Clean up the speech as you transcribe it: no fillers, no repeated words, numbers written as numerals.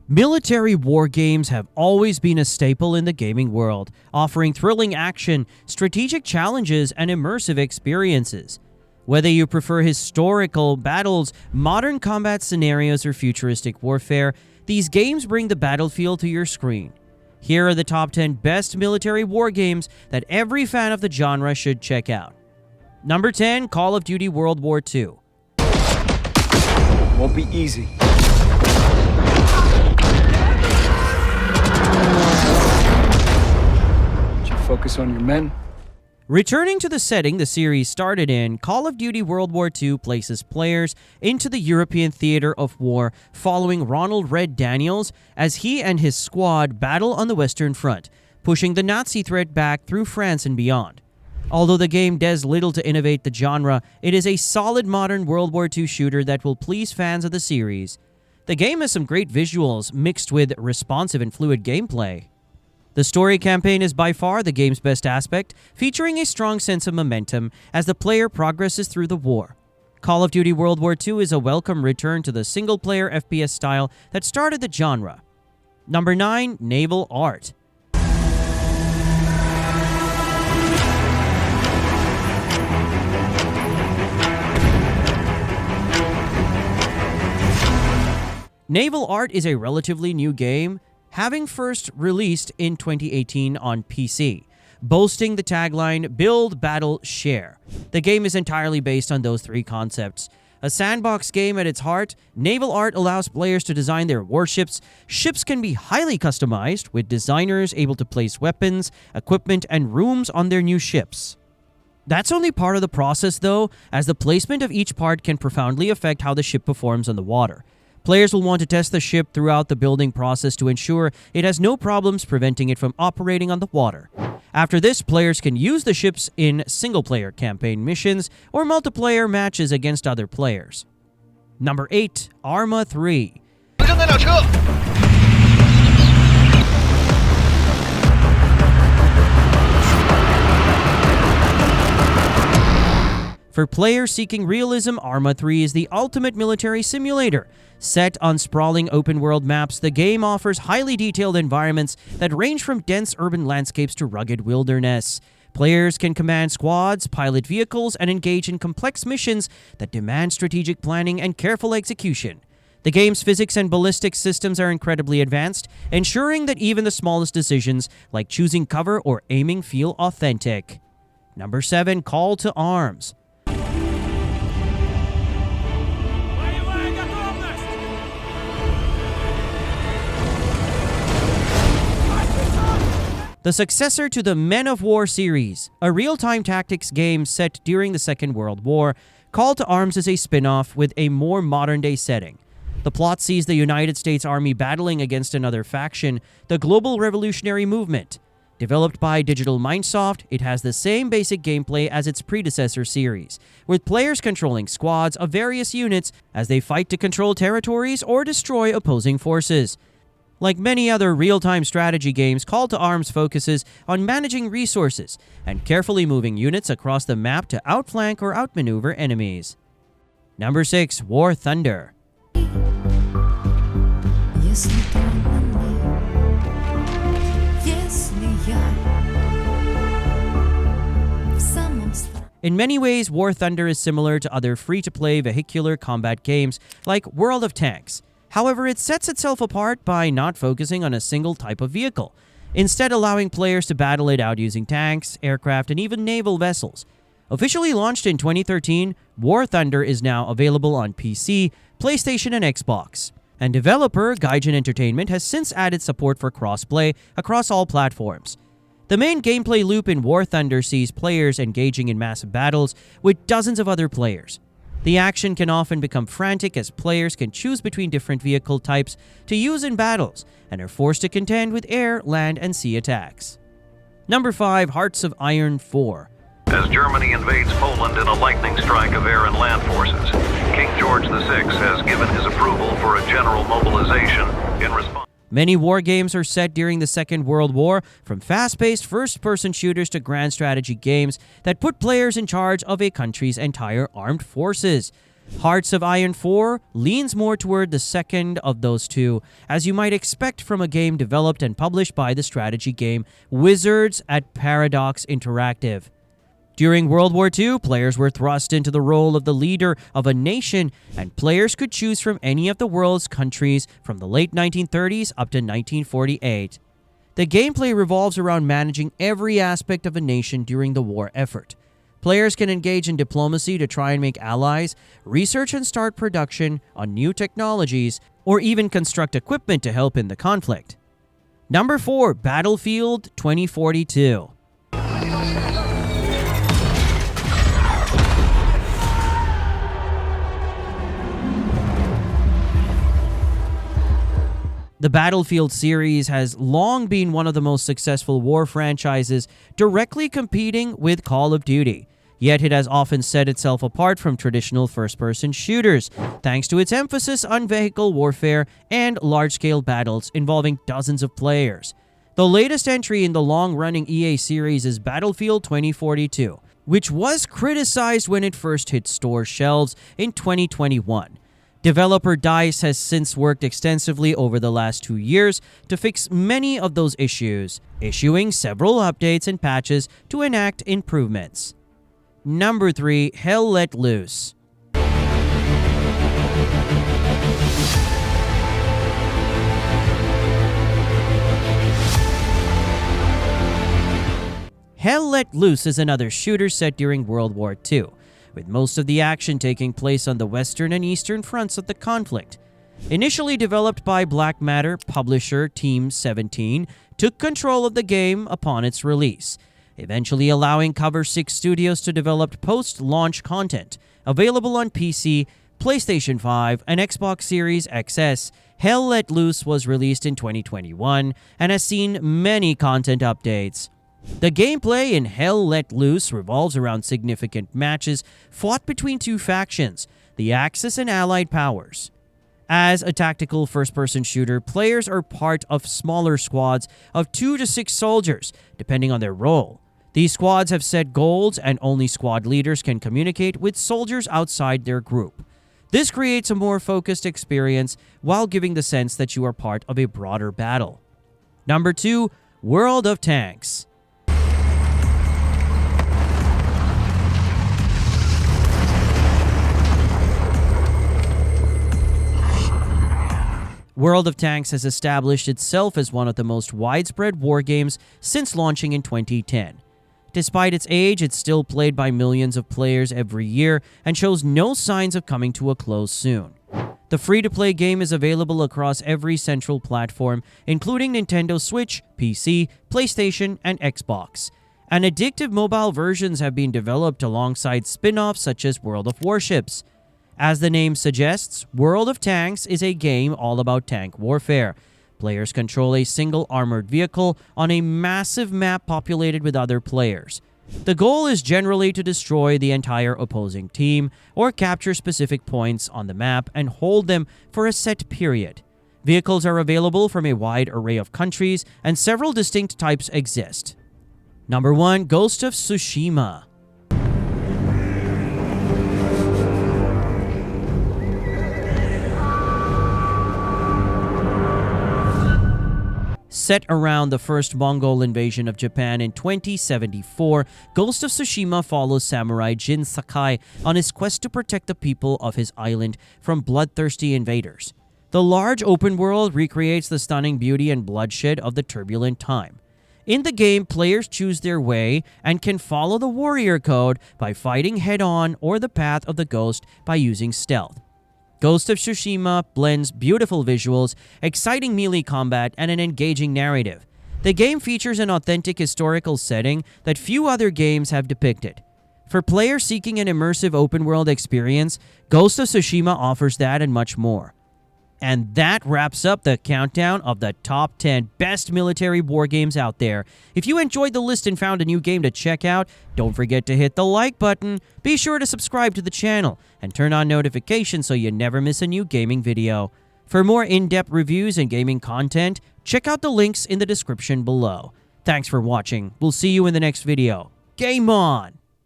Military war games have always been a staple in the gaming world, offering thrilling action, strategic challenges, and immersive experiences. Whether you prefer historical battles, modern combat scenarios, or futuristic warfare, these games bring the battlefield to your screen. Here are the top 10 best military war games that every fan of the genre should check out. Number 10, Call of Duty World War II. Won't be easy. Focus on your men. Returning to the setting the series started in, Call of Duty World War II places players into the European theater of war following Ronald Red Daniels as he and his squad battle on the Western Front, pushing the Nazi threat back through France and beyond. Although the game does little to innovate the genre, it is a solid modern World War II shooter that will please fans of the series. The game has some great visuals mixed with responsive and fluid gameplay. The story campaign is by far the game's best aspect, featuring a strong sense of momentum as the player progresses through the war. Call of Duty World War II is a welcome return to the single-player FPS style that started the genre. Number 9, Navalart. Navalart is a relatively new game, having first released in 2018 on PC, boasting the tagline, Build, Battle, Share. The game is entirely based on those three concepts. A sandbox game at its heart, Navalart allows players to design their warships. Ships can be highly customized, with designers able to place weapons, equipment, and rooms on their new ships. That's only part of the process though, as the placement of each part can profoundly affect how the ship performs on the water. Players will want to test the ship throughout the building process to ensure it has no problems preventing it from operating on the water. After this, players can use the ships in single-player campaign missions or multiplayer matches against other players. Number 8, Arma 3. For players seeking realism, Arma 3 is the ultimate military simulator. Set on sprawling open-world maps, the game offers highly detailed environments that range from dense urban landscapes to rugged wilderness. Players can command squads, pilot vehicles, and engage in complex missions that demand strategic planning and careful execution. The game's physics and ballistic systems are incredibly advanced, ensuring that even the smallest decisions, like choosing cover or aiming, feel authentic. Number 7, Call to Arms. The successor to the Men of War series, a real-time tactics game set during the Second World War, Call to Arms is a spin-off with a more modern-day setting. The plot sees the United States Army battling against another faction, the Global Revolutionary Movement. Developed by Digital Mindsoft, it has the same basic gameplay as its predecessor series, with players controlling squads of various units as they fight to control territories or destroy opposing forces. Like many other real-time strategy games, Call to Arms focuses on managing resources and carefully moving units across the map to outflank or outmaneuver enemies. Number 6, War Thunder. In many ways, War Thunder is similar to other free-to-play vehicular combat games like World of Tanks. However, it sets itself apart by not focusing on a single type of vehicle, instead allowing players to battle it out using tanks, aircraft, and even naval vessels. Officially launched in 2013, War Thunder is now available on PC, PlayStation, and Xbox. And developer Gaijin Entertainment has since added support for crossplay across all platforms. The main gameplay loop in War Thunder sees players engaging in massive battles with dozens of other players. The action can often become frantic as players can choose between different vehicle types to use in battles and are forced to contend with air, land, and sea attacks. Number 5, Hearts of Iron 4. As Germany invades Poland in a lightning strike of air and land forces, King George VI has given his approval for a general mobilization in response. Many war games are set during the Second World War, from fast-paced first-person shooters to grand strategy games that put players in charge of a country's entire armed forces. Hearts of Iron 4 leans more toward the second of those two, as you might expect from a game developed and published by the strategy game Wizards at Paradox Interactive. During World War II, players were thrust into the role of the leader of a nation, and players could choose from any of the world's countries from the late 1930s up to 1948. The gameplay revolves around managing every aspect of a nation during the war effort. Players can engage in diplomacy to try and make allies, research and start production on new technologies, or even construct equipment to help in the conflict. Number 4, Battlefield 2042. The Battlefield series has long been one of the most successful war franchises, directly competing with Call of Duty. Yet it has often set itself apart from traditional first-person shooters, thanks to its emphasis on vehicle warfare and large-scale battles involving dozens of players. The latest entry in the long-running EA series is Battlefield 2042, which was criticized when it first hit store shelves in 2021. Developer DICE has since worked extensively over the last 2 years to fix many of those issues, issuing several updates and patches to enact improvements. Number 3, Hell Let Loose. Hell Let Loose is another shooter set during World War II, with most of the action taking place on the western and eastern fronts of the conflict. Initially developed by Black Matter, publisher Team 17 took control of the game upon its release, eventually allowing Cover 6 Studios to develop post-launch content. Available on PC, PlayStation 5, and Xbox Series XS, Hell Let Loose was released in 2021 and has seen many content updates. The gameplay in Hell Let Loose revolves around significant matches fought between two factions, the Axis and Allied powers. As a tactical first-person shooter, players are part of smaller squads of 2 to 6 soldiers, depending on their role. These squads have set goals, and only squad leaders can communicate with soldiers outside their group. This creates a more focused experience while giving the sense that you are part of a broader battle. Number 2, World of Tanks. World of Tanks has established itself as one of the most widespread war games since launching in 2010. Despite its age, it's still played by millions of players every year and shows no signs of coming to a close soon. The free-to-play game is available across every central platform, including Nintendo Switch, PC, PlayStation, and Xbox. And addictive mobile versions have been developed alongside spin-offs such as World of Warships. As the name suggests, World of Tanks is a game all about tank warfare. Players control a single armored vehicle on a massive map populated with other players. The goal is generally to destroy the entire opposing team or capture specific points on the map and hold them for a set period. Vehicles are available from a wide array of countries, and several distinct types exist. Number 1, Ghost of Tsushima. Set around the first Mongol invasion of Japan in 2074, Ghost of Tsushima follows samurai Jin Sakai on his quest to protect the people of his island from bloodthirsty invaders. The large open world recreates the stunning beauty and bloodshed of the turbulent time. In the game, players choose their way and can follow the warrior code by fighting head-on or the path of the ghost by using stealth. Ghost of Tsushima blends beautiful visuals, exciting melee combat, and an engaging narrative. The game features an authentic historical setting that few other games have depicted. For players seeking an immersive open-world experience, Ghost of Tsushima offers that and much more. And that wraps up the countdown of the top 10 best military war games out there. If you enjoyed the list and found a new game to check out, don't forget to hit the like button, be sure to subscribe to the channel, and turn on notifications so you never miss a new gaming video. For more in-depth reviews and gaming content, check out the links in the description below. Thanks for watching. We'll see you in the next video. Game on!